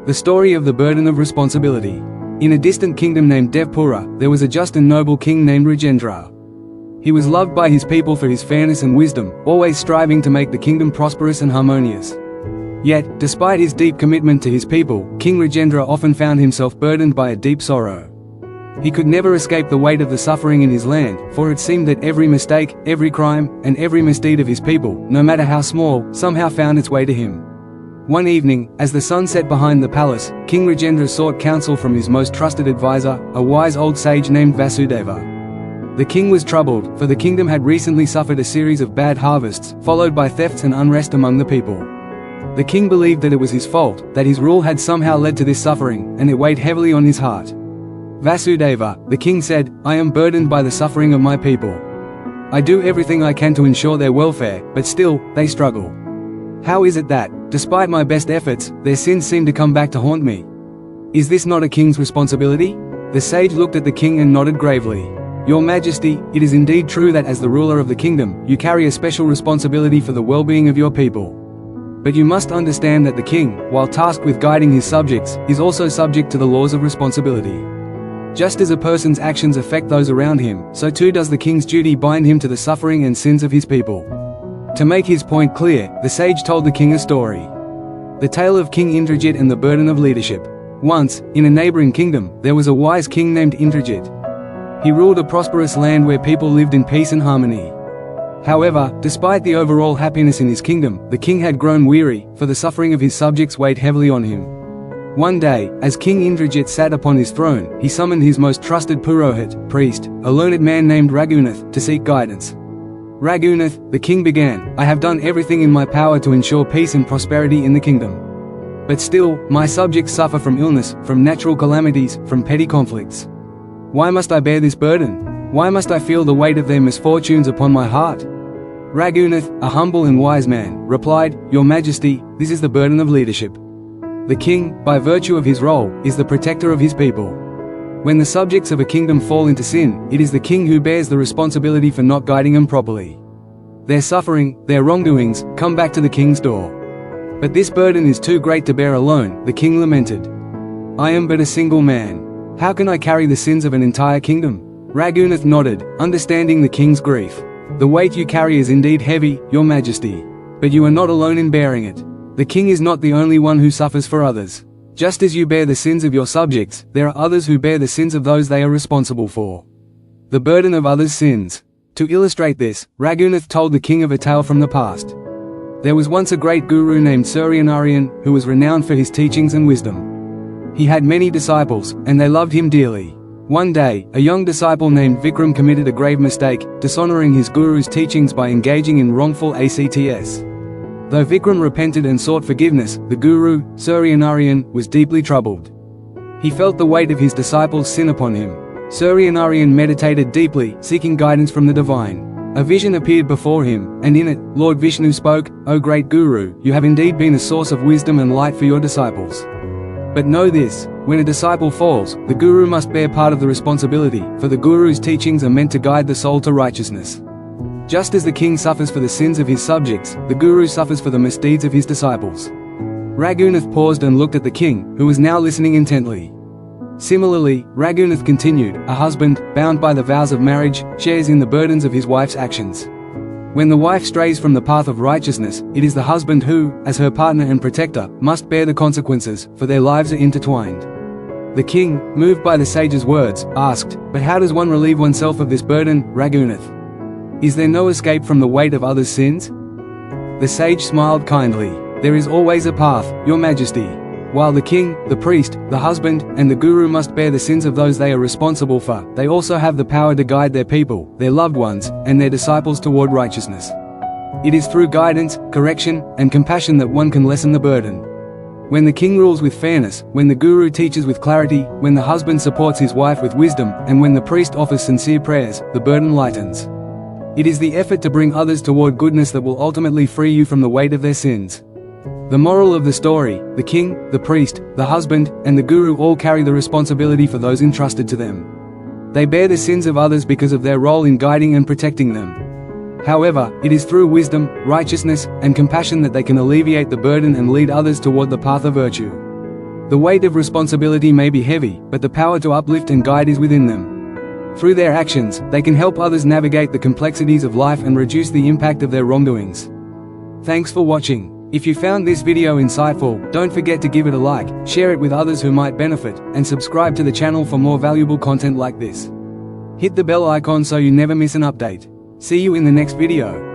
The story of the burden of responsibility. In a distant kingdom named Devpura, there was a just and noble king named Rajendra. He was loved by his people for his fairness and wisdom, always striving to make the kingdom prosperous and harmonious. Yet, despite his deep commitment to his people, King Rajendra often found himself burdened by a deep sorrow. He could never escape the weight of the suffering in his land, for it seemed that every mistake, every crime, and every misdeed of his people, no matter how small, somehow found its way to him. One evening, as the sun set behind the palace, King Rajendra sought counsel from his most trusted advisor, a wise old sage named Vasudeva. The king was troubled, for the kingdom had recently suffered a series of bad harvests, followed by thefts and unrest among the people. The king believed that it was his fault, that his rule had somehow led to this suffering, and it weighed heavily on his heart. Vasudeva, the king said, I am burdened by the suffering of my people. I do everything I can to ensure their welfare, but still, they struggle. How is it that, despite my best efforts, their sins seem to come back to haunt me? Is this not a king's responsibility? The sage looked at the king and nodded gravely. Your Majesty, it is indeed true that as the ruler of the kingdom, you carry a special responsibility for the well-being of your people. But you must understand that the king, while tasked with guiding his subjects, is also subject to the laws of responsibility. Just as a person's actions affect those around him, so too does the king's duty bind him to the suffering and sins of his people. To make his point clear, the sage told the king a story. The tale of King Indrajit and the burden of leadership. Once, in a neighboring kingdom, there was a wise king named Indrajit. He ruled a prosperous land where people lived in peace and harmony. However, despite the overall happiness in his kingdom, the king had grown weary, for the suffering of his subjects weighed heavily on him. One day, as King Indrajit sat upon his throne, he summoned his most trusted Purohit, priest, a learned man named Raghunath, to seek guidance. Raghunath, the king began, I have done everything in my power to ensure peace and prosperity in the kingdom. But still, my subjects suffer from illness, from natural calamities, from petty conflicts. Why must I bear this burden? Why must I feel the weight of their misfortunes upon my heart? Raghunath, a humble and wise man, replied, Your Majesty, this is the burden of leadership. The king, by virtue of his role, is the protector of his people. When the subjects of a kingdom fall into sin, it is the king who bears the responsibility for not guiding them properly. Their suffering, their wrongdoings, come back to the king's door. But this burden is too great to bear alone, the king lamented. I am but a single man. How can I carry the sins of an entire kingdom? Raghunath nodded, understanding the king's grief. The weight you carry is indeed heavy, Your Majesty. But you are not alone in bearing it. The king is not the only one who suffers for others. Just as you bear the sins of your subjects, there are others who bear the sins of those they are responsible for. The burden of others' sins. To illustrate this, Raghunath told the king of a tale from the past. There was once a great guru named Suryanarayan, who was renowned for his teachings and wisdom. He had many disciples, and they loved him dearly. One day, a young disciple named Vikram committed a grave mistake, dishonoring his guru's teachings by engaging in wrongful acts. Though Vikram repented and sought forgiveness, the guru, Suryanarayan, was deeply troubled. He felt the weight of his disciple's sin upon him. Suryanarayan meditated deeply, seeking guidance from the divine. A vision appeared before him, and in it, Lord Vishnu spoke, O great Guru, you have indeed been a source of wisdom and light for your disciples. But know this, when a disciple falls, the guru must bear part of the responsibility, for the guru's teachings are meant to guide the soul to righteousness. Just as the king suffers for the sins of his subjects, the guru suffers for the misdeeds of his disciples. Raghunath paused and looked at the king, who was now listening intently. Similarly, Raghunath continued, a husband, bound by the vows of marriage, shares in the burdens of his wife's actions. When the wife strays from the path of righteousness, it is the husband who, as her partner and protector, must bear the consequences, for their lives are intertwined. The king, moved by the sage's words, asked, But how does one relieve oneself of this burden, Raghunath? Is there no escape from the weight of others' sins? The sage smiled kindly. There is always a path, Your Majesty. While the king, the priest, the husband, and the guru must bear the sins of those they are responsible for, they also have the power to guide their people, their loved ones, and their disciples toward righteousness. It is through guidance, correction, and compassion that one can lessen the burden. When the king rules with fairness, when the guru teaches with clarity, when the husband supports his wife with wisdom, and when the priest offers sincere prayers, the burden lightens. It is the effort to bring others toward goodness that will ultimately free you from the weight of their sins. The moral of the story, the king, the priest, the husband, and the guru all carry the responsibility for those entrusted to them. They bear the sins of others because of their role in guiding and protecting them. However, it is through wisdom, righteousness, and compassion that they can alleviate the burden and lead others toward the path of virtue. The weight of responsibility may be heavy, but the power to uplift and guide is within them. Through their actions, they can help others navigate the complexities of life and reduce the impact of their wrongdoings. Thanks for watching. If you found this video insightful, don't forget to give it a like, share it with others who might benefit, and subscribe to the channel for more valuable content like this. Hit the bell icon so you never miss an update. See you in the next video.